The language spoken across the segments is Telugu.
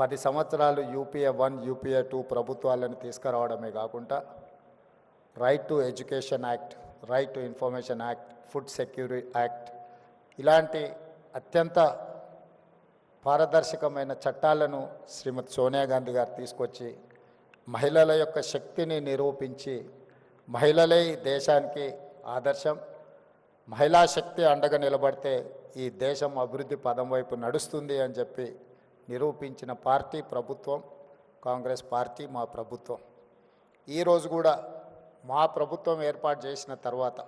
10 సంవత్సరాలు యూపీఏ 1 యూపీఏ 2 ప్రభుత్వాలను తీసుకురావడమే కాకుండా right to education act, right to information act, food security act ఇలాంటి అత్యంత పారదర్శకమైన చట్టాలను శ్రీమతి సోనియా గాంధీ గారు తీసుకొచ్చి మహిళల యొక్క శక్తిని నిరూపించి మహిళలే ఈ దేశానికి ఆదర్శం, మహిళా శక్తి అండగా నిలబడితే ఈ దేశం అభివృద్ధి పదం వైపు నడుస్తుంది అని చెప్పి నిరూపించిన పార్టీ ప్రభుత్వం కాంగ్రెస్ పార్టీ, మా ప్రభుత్వం. ఈరోజు కూడా మా ప్రభుత్వం ఏర్పాటు చేసిన తర్వాత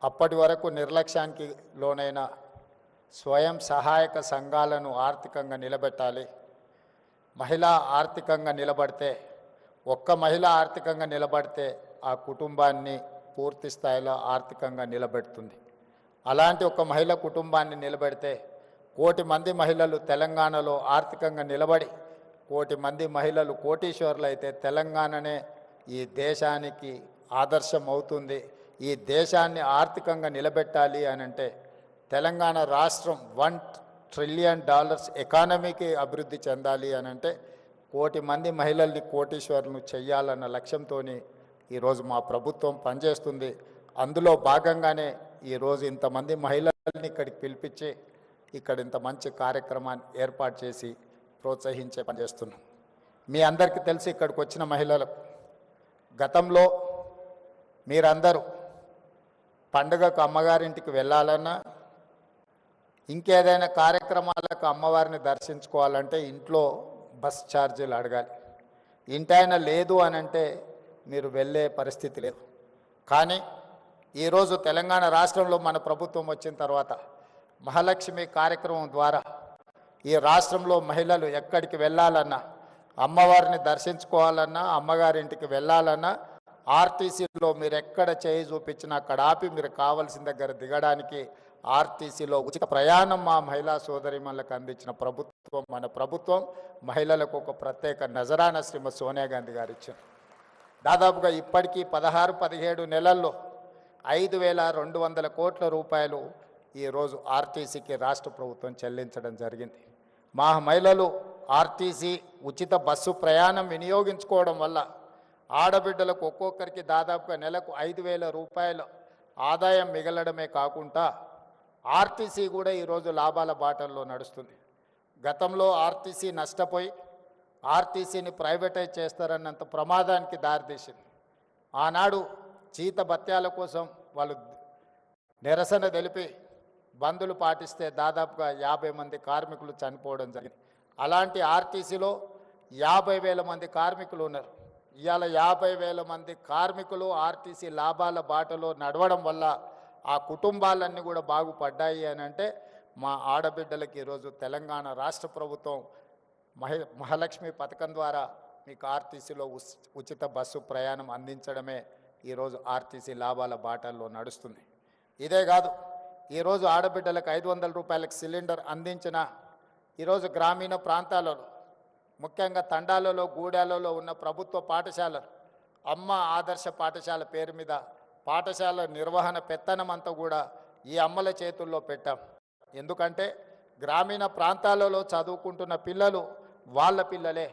అప్పటి వరకు నిర్లక్ష్యానికి లోనైన స్వయం సహాయక సంఘాలను ఆర్థికంగా నిలబెట్టాలి. మహిళ ఆర్థికంగా నిలబడితే, ఒక్క మహిళ ఆర్థికంగా నిలబడితే ఆ కుటుంబాన్ని పూర్తి స్థాయిలో ఆర్థికంగా నిలబెడుతుంది. అలాంటి ఒక మహిళ కుటుంబాన్ని నిలబెడితే 1 కోటి మంది మహిళలు తెలంగాణలో ఆర్థికంగా నిలబడి 1 కోటి మంది మహిళలు కోటీశ్వరులు అయితే తెలంగాణనే ఈ దేశానికి ఆదర్శం అవుతుంది. ఈ దేశాన్ని ఆర్థికంగా నిలబెట్టాలి అని అంటే తెలంగాణ రాష్ట్రం $1 ట్రిలియన్ ఎకానమీకి అభివృద్ధి చెందాలి అని అంటే 1 కోటి మంది మహిళల్ని కోటీశ్వరులను చెయ్యాలన్న లక్ష్యంతో ఈరోజు మా ప్రభుత్వం పనిచేస్తుంది. అందులో భాగంగానే ఈరోజు ఇంతమంది మహిళల్ని ఇక్కడికి పిలిపించి ఇక్కడ ఇంత మంచి కార్యక్రమాన్ని ఏర్పాటు చేసి ప్రోత్సహించే పనిచేస్తున్నాం. మీ అందరికీ తెలిసి ఇక్కడికి వచ్చిన మహిళలకు గతంలో మీరందరూ పండుగకు అమ్మగారింటికి వెళ్ళాలన్నా, ఇంకేదైనా కార్యక్రమాలకు అమ్మవారిని దర్శించుకోవాలంటే ఇంట్లో బస్ ఛార్జీలు అడగాలి. ఇంటైనా లేదు అని అంటే మీరు వెళ్ళే పరిస్థితి లేదు. కానీ ఈరోజు తెలంగాణ రాష్ట్రంలో మన ప్రభుత్వం వచ్చిన తర్వాత మహాలక్ష్మి కార్యక్రమం ద్వారా ఈ రాష్ట్రంలో మహిళలు ఎక్కడికి వెళ్ళాలన్నా, అమ్మవారిని దర్శించుకోవాలన్నా, అమ్మగారింటికి వెళ్ళాలన్నా ఆర్టీసీలో మీరు ఎక్కడ చేయి చూపించినా అక్కడ ఆపి మీరు కావాల్సిన దగ్గర దిగడానికి ఆర్టీసీలో ఉచిత ప్రయాణం మా మహిళా సోదరిమణులకు అందించిన ప్రభుత్వం మన ప్రభుత్వం. మహిళలకు ఒక ప్రత్యేక నజరాన శ్రీమతి సోనియా గాంధీ గారు ఇచ్చారు. దాదాపుగా ఇప్పటికీ 16-17 నెలల్లో 5,200 కోట్ల రూపాయలు ఈరోజు ఆర్టీసీకి రాష్ట్ర ప్రభుత్వం చెల్లించడం జరిగింది. మా మహిళలు ఆర్టీసీ ఉచిత బస్సు ప్రయాణం వినియోగించుకోవడం వల్ల ఆడబిడ్డలకు ఒక్కొక్కరికి దాదాపుగా నెలకు 5,000 రూపాయలు ఆదాయం మిగలడమే కాకుండా ఆర్టీసీ కూడా ఈరోజు లాభాల బాటల్లో నడుస్తుంది. గతంలో ఆర్టీసీ నష్టపోయి ఆర్టీసీని ప్రైవేటైజ్ చేస్తారన్నంత ప్రమాదానికి దారితీసింది. ఆనాడు జీత భత్యాల కోసం వాళ్ళు నిరసన తెలిపి బందులు పాటిస్తే దాదాపుగా 50 మంది కార్మికులు చనిపోవడం జరిగింది. అలాంటి ఆర్టీసీలో 50,000 మంది కార్మికులు ఉన్నారు. ఇవాళ 50,000 మంది కార్మికులు ఆర్టీసీ లాభాల బాటలో నడవడం వల్ల ఆ కుటుంబాలన్నీ కూడా బాగుపడ్డాయి అని అంటే మా ఆడబిడ్డలకి ఈరోజు తెలంగాణ రాష్ట్ర ప్రభుత్వం మహాలక్ష్మి పథకం ద్వారా మీకు ఆర్టీసీలో ఉచిత బస్సు ప్రయాణం అందించడమే ఈరోజు ఆర్టీసీ లాభాల బాటల్లో నడుస్తుంది. ఇదే కాదు, ఈరోజు ఆడబిడ్డలకు 500 రూపాయలకు సిలిండర్ అందించిన ఈరోజు గ్రామీణ ప్రాంతాలలో, ముఖ్యంగా తండాలలో, గూడాలలో ఉన్న ప్రభుత్వ పాఠశాలలు అమ్మ ఆదర్శ పాఠశాల పేరు మీద పాఠశాల నిర్వహణ పెత్తనం అంతా కూడా ఈ అమ్మల చేతుల్లో పెట్టాం. ఎందుకంటే గ్రామీణ ప్రాంతాలలో చదువుకుంటున్న పిల్లలు వాళ్ళ పిల్లలే.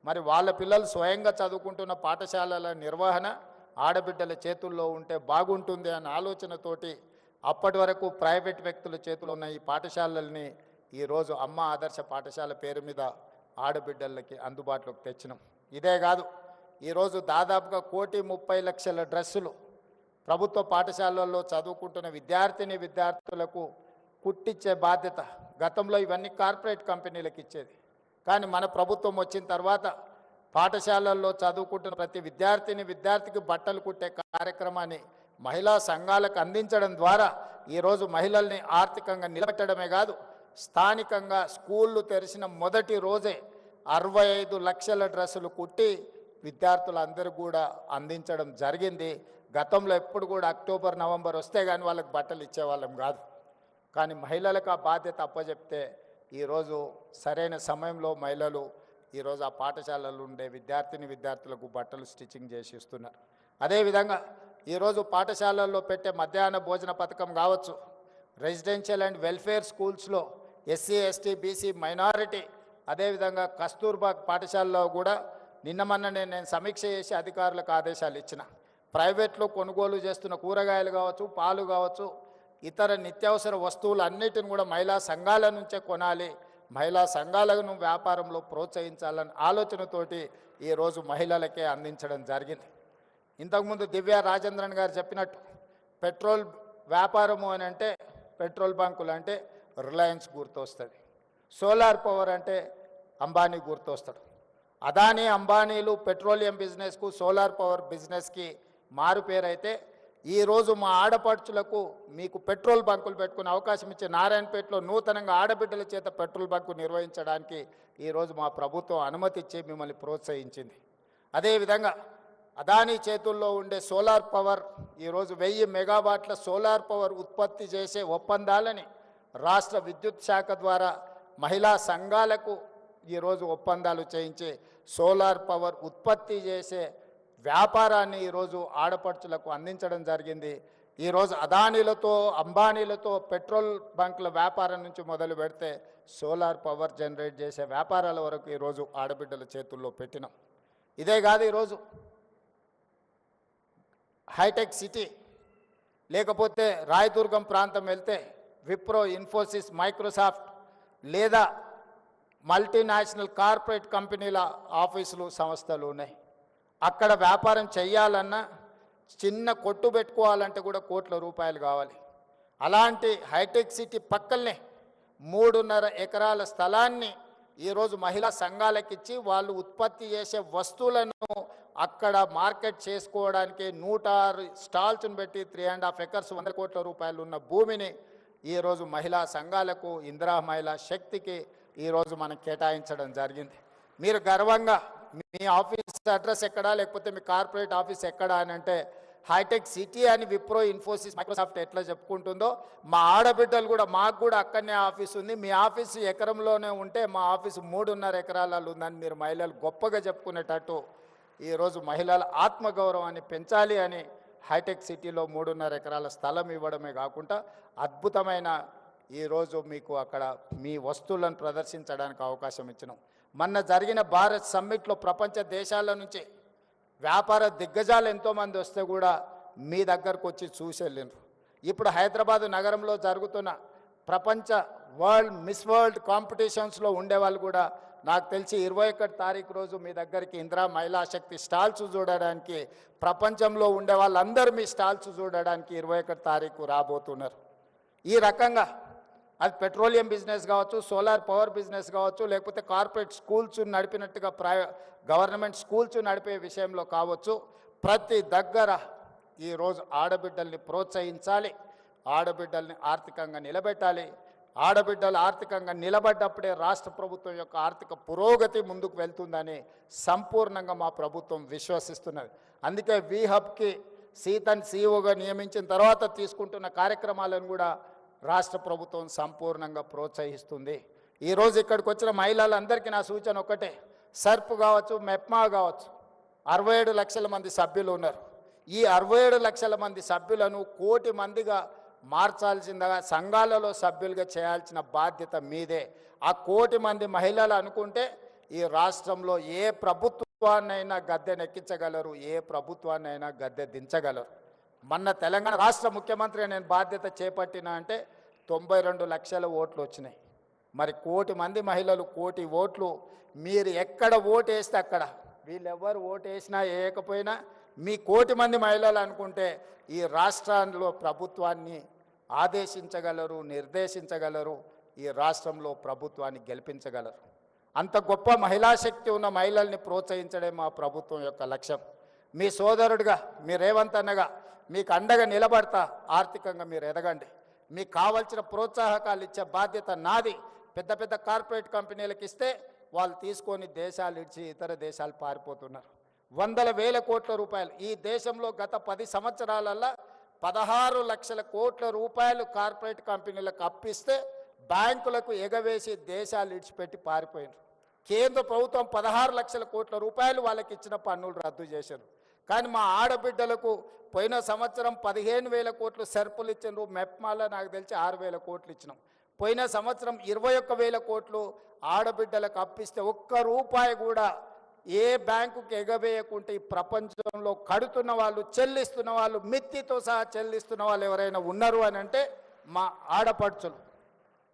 మరి వాళ్ళ పిల్లలు స్వయంగా చదువుకుంటున్న పాఠశాలల నిర్వహణ ఆడబిడ్డల చేతుల్లో ఉంటే బాగుంటుంది అన్న ఆలోచనతోటి అప్పటి వరకు ప్రైవేట్ వ్యక్తుల చేతిలో ఉన్న ఈ పాఠశాలల్ని ఈరోజు అమ్మ ఆదర్శ పాఠశాల పేరు మీద ఆడబిడ్డలకి అందుబాటులోకి తెచ్చినాం. ఇదే కాదు, ఈరోజు దాదాపుగా 1,30,00,000 డ్రెస్సులు ప్రభుత్వ పాఠశాలల్లో చదువుకుంటున్న విద్యార్థులకు కుట్టించే బాధ్యత. గతంలో ఇవన్నీ కార్పొరేట్ కంపెనీలకు ఇచ్చేది. కానీ మన ప్రభుత్వం వచ్చిన తర్వాత పాఠశాలల్లో చదువుకుంటున్న ప్రతి విద్యార్థికి బట్టలు కుట్టే కార్యక్రమాన్ని మహిళా సంఘాలకు అందించడం ద్వారా ఈరోజు మహిళల్ని ఆర్థికంగా నిలబెట్టడమే కాదు, స్థానికంగా స్కూళ్ళు తెరిచిన మొదటి రోజే 65 లక్షల డ్రెస్సులు కుట్టి విద్యార్థులందరూ కూడా అందించడం జరిగింది. గతంలో ఎప్పుడు కూడా అక్టోబర్, నవంబర్ వస్తే కానీ వాళ్ళకి బట్టలు ఇచ్చేవాళ్ళం కాదు. కానీ మహిళలకు ఆ బాధ్యత అప్పచెప్తే ఈరోజు సరైన సమయంలో మహిళలు ఈరోజు ఆ పాఠశాలలు ఉండే విద్యార్థులకు బట్టలు స్టిచ్చింగ్ చేసి ఇస్తున్నారు. అదేవిధంగా ఈరోజు పాఠశాలల్లో పెట్టే మధ్యాహ్న భోజన పథకం కావచ్చు, రెసిడెన్షియల్ అండ్ వెల్ఫేర్ స్కూల్స్లో ఎస్సీ, ఎస్టీ, బీసీ, మైనారిటీ అదేవిధంగా కస్తూర్బా పాఠశాలలో కూడా నిన్న మొన్ననే నేను సమీక్ష చేసి అధికారులకు ఆదేశాలు ఇచ్చిన. ప్రైవేట్లో కొనుగోలు చేస్తున్న కూరగాయలు కావచ్చు, పాలు కావచ్చు, ఇతర నిత్యావసర వస్తువులు అన్నిటిని కూడా మహిళా సంఘాల నుంచే కొనాలి, మహిళా సంఘాలను వ్యాపారంలో ప్రోత్సహించాలన్న ఆలోచనతోటి ఈరోజు మహిళలకే అందించడం జరిగింది. ఇంతకుముందు దివ్య రాజేంద్రన్ గారు చెప్పినట్టు పెట్రోల్ వ్యాపారము అని అంటే పెట్రోల్ బంకులు అంటే రిలయన్స్ గుర్తొస్తుంది, సోలార్ పవర్ అంటే అంబానీ గుర్తొస్తాడు. అదానీ అంబానీలు పెట్రోలియం బిజినెస్కు సోలార్ పవర్ బిజినెస్కి మారుపేరైతే ఈరోజు మా ఆడపడుచులకు మీకు పెట్రోల్ బంకులు పెట్టుకునే అవకాశం ఇచ్చే నారాయణపేటలో నూతనంగా ఆడబిడ్డల చేత పెట్రోల్ బంకు నిర్వహించడానికి ఈరోజు మా ప్రభుత్వం అనుమతి ఇచ్చి మిమ్మల్ని ప్రోత్సహించింది. అదేవిధంగా అదానీ చేతుల్లో ఉండే సోలార్ పవర్ ఈరోజు 1000 మెగావాట్ల సోలార్ పవర్ ఉత్పత్తి చేసే ఒప్పందాలని రాష్ట్ర విద్యుత్ శాఖ ద్వారా మహిళా సంఘాలకు ఈరోజు ఒప్పందాలు చేయించి సోలార్ పవర్ ఉత్పత్తి చేసే వ్యాపారాన్ని ఈరోజు ఆడపడుచులకు అందించడం జరిగింది. ఈరోజు అదానీలతో అంబానీలతో పెట్రోల్ బంకుల వ్యాపారం నుంచి మొదలు పెడితే సోలార్ పవర్ జనరేట్ చేసే వ్యాపారాల వరకు ఈరోజు ఆడబిడ్డల చేతుల్లో పెట్టినాం. ఇదే కాదు, ఈరోజు హైటెక్ సిటీ లేకపోతే రాయదుర్గం ప్రాంతం వెళ్తే విప్రో, ఇన్ఫోసిస్, మైక్రోసాఫ్ట్ లేదా మల్టీనేషనల్ కార్పొరేట్ కంపెనీల ఆఫీసులు, సంస్థలు ఉన్నాయి. అక్కడ వ్యాపారం చేయాలన్నా చిన్న కొట్టు పెట్టుకోవాలంటే కూడా కోట్ల రూపాయలు కావాలి. అలాంటి హైటెక్ సిటీ పక్కనే 3.5 ఎకరాల స్థలాన్ని ఈరోజు మహిళా సంఘాలకు ఇచ్చి వాళ్ళు ఉత్పత్తి చేసే వస్తువులను అక్కడ మార్కెట్ చేసుకోవడానికి 106 స్టాల్స్ను పెట్టి 3.5 ఎకర్స్ 100 కోట్ల రూపాయలు ఉన్న భూమిని ఈరోజు మహిళా సంఘాలకు, ఇందిరా మహిళా శక్తికి ఈరోజు మనం కేటాయించడం జరిగింది. మీరు గర్వంగా మీ ఆఫీస్ అడ్రస్ ఎక్కడా లేకపోతే మీ కార్పొరేట్ ఆఫీస్ ఎక్కడా అని అంటే హైటెక్ సిటీ అని విప్రో, ఇన్ఫోసిస్, మైక్రోసాఫ్ట్ ఎట్లా చెప్పుకుంటుందో మా ఆడబిడ్డలు కూడా మాకు కూడా అక్కడనే ఆఫీస్ ఉంది, మీ ఆఫీసు ఎకరంలోనే ఉంటే మా ఆఫీసు 3.5 ఎకరాలలో ఉందని మీరు మహిళలు గొప్పగా చెప్పుకునేటట్టు ఈరోజు మహిళల ఆత్మగౌరవాన్ని పెంచాలి అని హైటెక్ సిటీలో 3.5 ఎకరాల స్థలం ఇవ్వడమే కాకుండా అద్భుతమైన ఈరోజు మీకు అక్కడ మీ వస్తువులను ప్రదర్శించడానికి అవకాశం ఇచ్చినాం. మొన్న జరిగిన భారత్ సమ్మిట్లో ప్రపంచ దేశాల నుంచి వ్యాపార దిగ్గజాలు ఎంతోమంది వస్తే కూడా మీ దగ్గరకు వచ్చి చూసి వెళ్ళినారు. ఇప్పుడు హైదరాబాదు నగరంలో జరుగుతున్న ప్రపంచ మిస్ వరల్డ్ కాంపిటీషన్స్లో ఉండేవాళ్ళు కూడా నాకు తెలిసి 21 తారీఖు రోజు మీ దగ్గరికి ఇందిరా మహిళా శక్తి స్టాల్స్ చూడడానికి, ప్రపంచంలో ఉండే వాళ్ళందరూ మీ స్టాల్స్ చూడడానికి 21 తారీఖు రాబోతున్నారు. ఈ రకంగా అది పెట్రోలియం బిజినెస్ కావచ్చు, సోలార్ పవర్ బిజినెస్ కావచ్చు, లేకపోతే కార్పొరేట్ స్కూల్స్ నడిపినట్టుగా గవర్నమెంట్ స్కూల్స్ నడిపే విషయంలో కావచ్చు, ప్రతి దగ్గర ఈరోజు ఆడబిడ్డల్ని ప్రోత్సహించాలి, ఆడబిడ్డల్ని ఆర్థికంగా నిలబెట్టాలి. ఆడబిడ్డలు ఆర్థికంగా నిలబడ్డప్పుడే రాష్ట్ర ప్రభుత్వం యొక్క ఆర్థిక పురోగతి ముందుకు వెళ్తుందని సంపూర్ణంగా మా ప్రభుత్వం విశ్వసిస్తున్నది. అందుకే వీహబ్కి సీతన్ సీఓగా నియమించిన తర్వాత తీసుకుంటున్న కార్యక్రమాలను కూడా రాష్ట్ర ప్రభుత్వం సంపూర్ణంగా ప్రోత్సహిస్తుంది. ఈరోజు ఇక్కడికి వచ్చిన మహిళలందరికీ నా సూచన ఒకటే, సర్ప్ కావచ్చు, మెప్మా కావచ్చు, 67 లక్షల మంది సభ్యులు ఉన్నారు. ఈ 67 లక్షల మంది సభ్యులను 1 కోటి మందిగా మార్చాల్సిందిగా సంఘాలలో సభ్యులుగా చేయాల్సిన బాధ్యత మీదే. ఆ 1 కోటి మంది మహిళలు అనుకుంటే ఈ రాష్ట్రంలో ఏ ప్రభుత్వాన్నైనా గద్దెనెక్కించగలరు, ఏ ప్రభుత్వాన్నైనా గద్దె దించగలరు. మొన్న తెలంగాణ రాష్ట్ర ముఖ్యమంత్రి నేను బాధ్యత చేపట్టినా అంటే 92 లక్షల ఓట్లు వచ్చినాయి. మరి 1 కోటి మంది మహిళలు 1 కోటి ఓట్లు, మీరు ఎక్కడ ఓటు వేస్తే అక్కడ, వీళ్ళెవ్వరు ఓటు వేసినా వేయకపోయినా మీ 1 కోటి మంది మహిళలు అనుకుంటే ఈ రాష్ట్రంలో ప్రభుత్వాన్ని ఆదేశించగలరు, నిర్దేశించగలరు, ఈ రాష్ట్రంలో ప్రభుత్వాన్ని గెలిపించగలరు. అంత గొప్ప మహిళా శక్తి ఉన్న మహిళల్ని ప్రోత్సహించడం మా ప్రభుత్వం యొక్క లక్ష్యం. మీ సోదరుడిగా, మీ రేవంత్ అన్నగా మీకు అండగా నిలబడతా. ఆర్థికంగా మీరు ఎదగండి, మీకు కావాల్సిన ప్రోత్సాహకాలు ఇచ్చే బాధ్యత నాది. పెద్ద పెద్ద కార్పొరేట్ కంపెనీలకు ఇస్తే వాళ్ళు తీసుకొని దేశాలు ఇచ్చి ఇతర దేశాలు పారిపోతున్నారు. 100,000 కోట్ల రూపాయలు ఈ దేశంలో గత 10 సంవత్సరాలలో 16 లక్షల కోట్ల రూపాయలు కార్పొరేట్ కంపెనీలకు అప్పిస్తే బ్యాంకులకు ఎగవేసి దేశాలు ఇడిచిపెట్టి పారిపోయినారు. కేంద్ర ప్రభుత్వం 16 లక్షల కోట్ల రూపాయలు వాళ్ళకి ఇచ్చిన పన్నులు రద్దు చేశారు. కానీ మా ఆడబిడ్డలకు పోయిన సంవత్సరం 15,000 కోట్లు సర్పులు ఇచ్చినారు. మెప్మాలో నాకు తెలిసి 6,000 కోట్లు ఇచ్చినాం. పోయిన సంవత్సరం 21,000 కోట్లు ఆడబిడ్డలకు అప్పిస్తే ఒక్క రూపాయి కూడా ఏ బ్యాంకుకి ఎగవేయకుంటే ఈ ప్రపంచంలో కడుతున్న వాళ్ళు, చెల్లిస్తున్న వాళ్ళు, మిత్తితో సహా చెల్లిస్తున్న వాళ్ళు ఎవరైనా ఉన్నారు అని అంటే మా ఆడపడుచులు.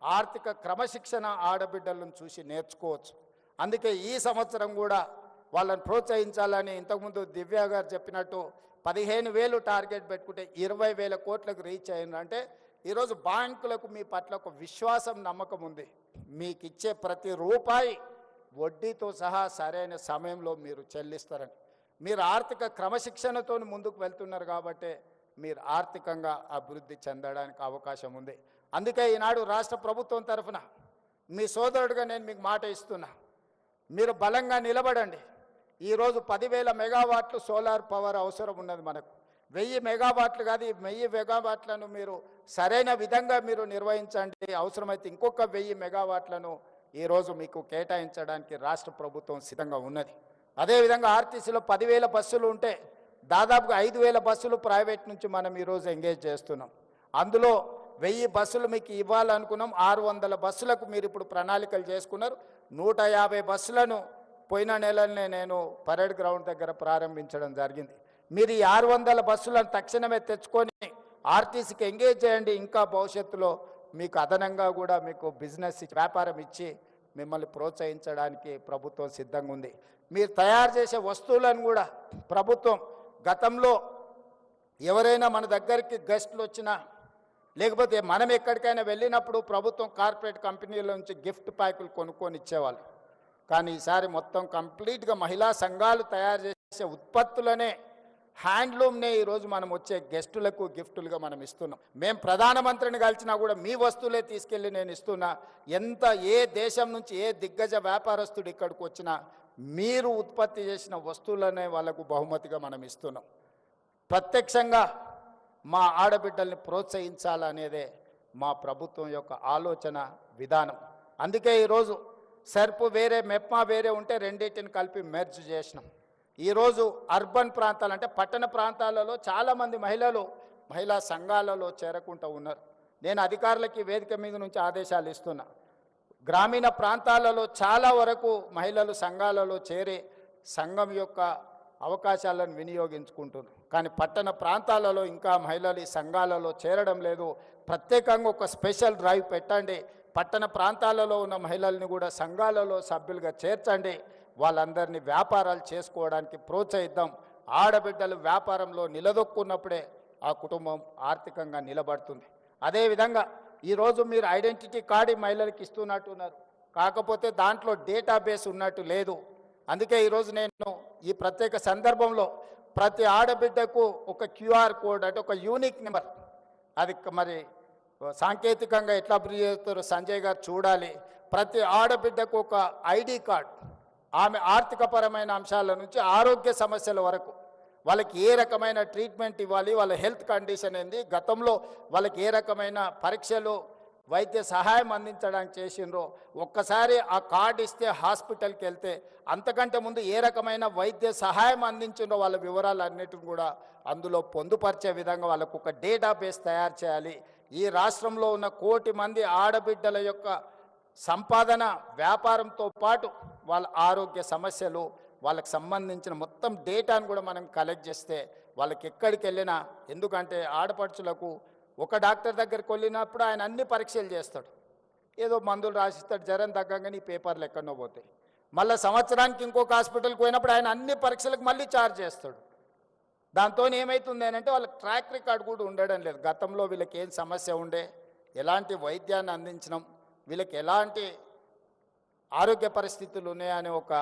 ఆర్థిక క్రమశిక్షణ ఆడబిడ్డలను చూసి నేర్చుకోవచ్చు. అందుకే ఈ సంవత్సరం కూడా వాళ్ళని ప్రోత్సహించాలని ఇంతకుముందు దివ్య గారు చెప్పినట్టు 15,000 టార్గెట్ పెట్టుకుంటే 20,000 కోట్లకు రీచ్ అయిందంటే ఈరోజు బ్యాంకులకు మీ పట్ల ఒక విశ్వాసం, నమ్మకం ఉంది. మీకు ఇచ్చే ప్రతి రూపాయి వడ్డీతో సహా సరైన సమయంలో మీరు చెల్లిస్తారని. మీరు ఆర్థిక క్రమశిక్షణతో ముందుకు వెళ్తున్నారు కాబట్టి మీరు ఆర్థికంగా అభివృద్ధి చెందడానికి అవకాశం ఉంది. అందుకే ఈనాడు రాష్ట్ర ప్రభుత్వం తరఫున మీ సోదరుడిగా నేను మీకు మాట ఇస్తున్నా, మీరు బలంగా నిలబడండి. ఈరోజు 10,000 మెగావాట్లు సోలార్ పవర్ అవసరం ఉన్నది మనకు. 1000 మెగావాట్లు కాదు, ఈ 1000 మెగావాట్లను మీరు సరైన విధంగా మీరు నిర్వహించండి. అవసరమైతే ఇంకొక 1000 మెగావాట్లను ఈరోజు మీకు కేటాయించడానికి రాష్ట్ర ప్రభుత్వం సిద్ధంగా ఉన్నది. అదేవిధంగా ఆర్టీసీలో 10,000 బస్సులు ఉంటే దాదాపుగా 5,000 బస్సులు ప్రైవేట్ నుంచి మనం ఈరోజు ఎంగేజ్ చేస్తున్నాం. అందులో 1000 బస్సులు మీకు ఇవ్వాలనుకున్నాం. 600 బస్సులకు మీరు ఇప్పుడు ప్రణాళికలు చేసుకున్నారు. 150 బస్సులను పోయిన నెలనే నేను పరేడ్ గ్రౌండ్ దగ్గర ప్రారంభించడం జరిగింది. మీరు ఈ 600 బస్సులను తక్షణమే తెచ్చుకొని ఆర్టీసీకి ఎంగేజ్ చేయండి. ఇంకా భవిష్యత్తులో మీకు అదనంగా కూడా మీకు బిజినెస్ వ్యాపారం ఇచ్చి మిమ్మల్ని ప్రోత్సహించడానికి ప్రభుత్వం సిద్ధంగా ఉంది. మీరు తయారు చేసే వస్తువులను కూడా ప్రభుత్వం గతంలో ఎవరైనా మన దగ్గరికి గెస్టులు వచ్చినా లేకపోతే మనం ఎక్కడికైనా వెళ్ళినప్పుడు ప్రభుత్వం కార్పొరేట్ కంపెనీల నుంచి గిఫ్ట్ ప్యాకులు కొనుక్కొని ఇచ్చేవాళ్ళు. కానీ ఈసారి మొత్తం కంప్లీట్గా మహిళా సంఘాలు తయారు చేసే ఉత్పత్తులనే, హ్యాండ్లూమ్నే ఈరోజు మనం వచ్చే గెస్టులకు గిఫ్టులుగా మనం ఇస్తున్నాం. మేము ప్రధానమంత్రిని కలిసినా కూడా మీ వస్తువులే తీసుకెళ్ళి నేను ఇస్తున్నా. ఏ దేశం నుంచి ఏ దిగ్గజ వ్యాపారస్తుడు ఇక్కడికి వచ్చినా మీరు ఉత్పత్తి చేసిన వస్తువులనే వాళ్ళకు బహుమతిగా మనం ఇస్తున్నాం. ప్రత్యక్షంగా మా ఆడబిడ్డల్ని ప్రోత్సహించాలనేదే మా ప్రభుత్వం యొక్క ఆలోచన విధానం. అందుకే ఈరోజు సర్పు వేరే, మెప్మా వేరే ఉంటే రెండింటిని కలిపి మెర్జ్ చేసినాం. ఈరోజు అర్బన్ ప్రాంతాలు అంటే పట్టణ ప్రాంతాలలో చాలామంది మహిళా సంఘాలలో చేరకుంటూ ఉన్నారు. నేను అధికారులకి వేదిక మీద నుంచి ఆదేశాలు ఇస్తున్నా. గ్రామీణ ప్రాంతాలలో చాలా వరకు మహిళలు సంఘాలలో చేరి సంఘం యొక్క అవకాశాలను వినియోగించుకుంటున్నారు. కానీ పట్టణ ప్రాంతాలలో ఇంకా మహిళలు ఈ సంఘాలలో చేరడం లేదు. ప్రత్యేకంగా ఒక స్పెషల్ డ్రైవ్ పెట్టండి. పట్టణ ప్రాంతాలలో ఉన్న మహిళల్ని కూడా సంఘాలలో సభ్యులుగా చేర్చండి. వాళ్ళందరినీ వ్యాపారాలు చేసుకోవడానికి ప్రోత్సహిద్దాం. ఆడబిడ్డలు వ్యాపారంలో నిలదొక్కున్నప్పుడే ఆ కుటుంబం ఆర్థికంగా నిలబడుతుంది. అదేవిధంగా ఈరోజు మీరు ఐడెంటిటీ కార్డు మహిళలకు ఇస్తున్నట్టున్నారు, కాకపోతే దాంట్లో డేటాబేస్ ఉన్నట్టు లేదు. అందుకే ఈరోజు నేను ఈ ప్రత్యేక సందర్భంలో ప్రతి ఆడబిడ్డకు ఒక QR కోడ్ అంటే ఒక యూనిక్ నెంబర్, అది మరి సాంకేతికంగా ఎట్లా అభివృద్ధి చేస్తారో సంజయ్ గారు చూడాలి. ప్రతి ఆడబిడ్డకు ఒక ID కార్డ్, ఆమె ఆర్థికపరమైన అంశాల నుంచి ఆరోగ్య సమస్యల వరకు వాళ్ళకి ఏ రకమైన ట్రీట్మెంట్ ఇవ్వాలి, వాళ్ళ హెల్త్ కండిషన్ ఏంది, గతంలో వాళ్ళకి ఏ రకమైన పరీక్షలు వైద్య సహాయం అందించడానికి చేసిండ్రో ఒక్కసారి ఆ కార్డు ఇస్తే హాస్పిటల్కి వెళ్తే అంతకంటే ముందు ఏ రకమైన వైద్య సహాయం అందించిండ్రో వాళ్ళ వివరాలు అన్నిటిని కూడా అందులో పొందుపరిచే విధంగా వాళ్ళకు ఒక డేటాబేస్ తయారు చేయాలి. ఈ రాష్ట్రంలో ఉన్న 1 కోటి మంది ఆడబిడ్డల యొక్క సంపాదన వ్యాపారంతో పాటు వాళ్ళ ఆరోగ్య సమస్యలు, వాళ్ళకి సంబంధించిన మొత్తం డేటాను కూడా మనం కలెక్ట్ చేస్తే వాళ్ళకి ఎక్కడికి వెళ్ళినా, ఎందుకంటే ఆడపడుచులకు ఒక డాక్టర్ దగ్గరికి వెళ్ళినప్పుడు ఆయన అన్ని పరీక్షలు చేస్తాడు, ఏదో మందులు రాసిస్తాడు, జ్వరం తగ్గగానే ఈ పేపర్లు ఎక్కడనో పోతాయి. మళ్ళీ సంవత్సరానికి ఇంకొక హాస్పిటల్కి పోయినప్పుడు ఆయన అన్ని పరీక్షలకు మళ్ళీ ఛార్జ్ చేస్తాడు. దాంతో ఏమవుతుంది అంటే వాళ్ళకి ట్రాక్ రికార్డ్ కూడా ఉండడం లేదు. గతంలో వీళ్ళకి ఏం సమస్య ఉండే, ఎలాంటి వైద్యాన్ని అందించడం, వీళ్ళకి ఎలాంటి ఆరోగ్య పరిస్థితులు ఉన్నాయని ఒక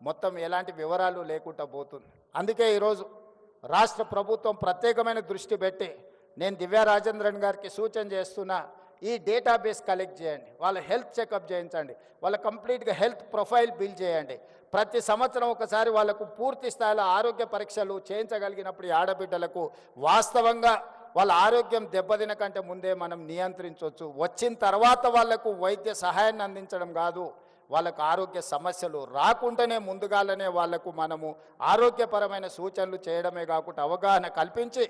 మొత్తం ఎలాంటి వివరాలు లేకుండా పోతుంది. అందుకే ఈరోజు రాష్ట్ర ప్రభుత్వం ప్రత్యేకమైన దృష్టి పెట్టి నేను దివ్య రాజేంద్రన్ గారికి సూచన చేస్తున్నా, ఈ డేటాబేస్ కలెక్ట్ చేయండి, వాళ్ళ హెల్త్ చెకప్ చేయించండి, వాళ్ళ కంప్లీట్గా హెల్త్ ప్రొఫైల్ బిల్డ్ చేయండి. ప్రతి సంవత్సరం ఒకసారి వాళ్ళకు పూర్తి స్థాయిలో ఆరోగ్య పరీక్షలు చేయించగలిగినప్పుడు ఈ ఆడబిడ్డలకు వాస్తవంగా వాళ్ళ ఆరోగ్యం దెబ్బతిన కంటే ముందే మనం నియంత్రించవచ్చు. వచ్చిన తర్వాత వాళ్లకు వైద్య సహాయాన్ని అందించడం కాదు, వాళ్ళకు ఆరోగ్య సమస్యలు రాకుండానే ముందుగానే వాళ్లకు మనము ఆరోగ్యపరమైన సూచనలు చేయడమే కాకుండా అవగాహన కల్పించి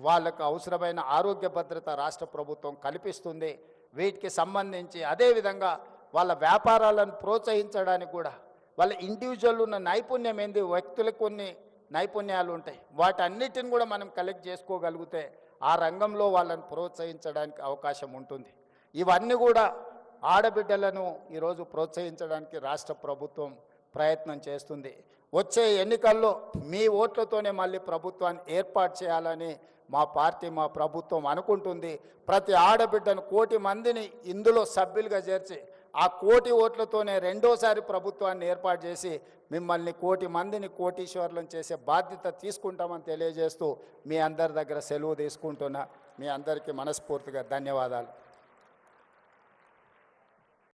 వాళ్ళకు అవసరమైన ఆరోగ్య భద్రత రాష్ట్ర ప్రభుత్వం కల్పిస్తుంది. వీటికి సంబంధించి అదేవిధంగా వాళ్ళ వ్యాపారాలను ప్రోత్సహించడానికి కూడా వాళ్ళ ఇండివిజువల్ ఉన్న నైపుణ్యం ఏంది, వ్యక్తులకు కొన్ని నైపుణ్యాలు ఉంటాయి, వాటన్నిటిని కూడా మనం కలెక్ట్ చేసుకోగలిగితే ఆ రంగంలో వాళ్ళని ప్రోత్సహించడానికి అవకాశం ఉంటుంది. ఇవన్నీ కూడా ఆడబిడ్డలను ఈరోజు ప్రోత్సహించడానికి రాష్ట్ర ప్రభుత్వం ప్రయత్నం చేస్తుంది. వచ్చే ఎన్నికల్లో మీ ఓట్లతోనే మళ్ళీ ప్రభుత్వాన్ని ఏర్పాటు చేయాలని మా పార్టీ, మా ప్రభుత్వం అనుకుంటుంది. ప్రతి ఆడబిడ్డను 1 కోటి మందిని ఇందులో సభ్యులుగా చేర్చి ఆ 1 కోటి ఓట్లతోనే రెండోసారి ప్రభుత్వాన్ని ఏర్పాటు చేసి మిమ్మల్ని 1 కోటి మందిని కోటీశ్వరులను చేసే బాధ్యత తీసుకుంటామని తెలియజేస్తూ మీ అందరి దగ్గర సెలవు తీసుకుంటున్నా. మీ అందరికీ మనస్ఫూర్తిగా ధన్యవాదాలు.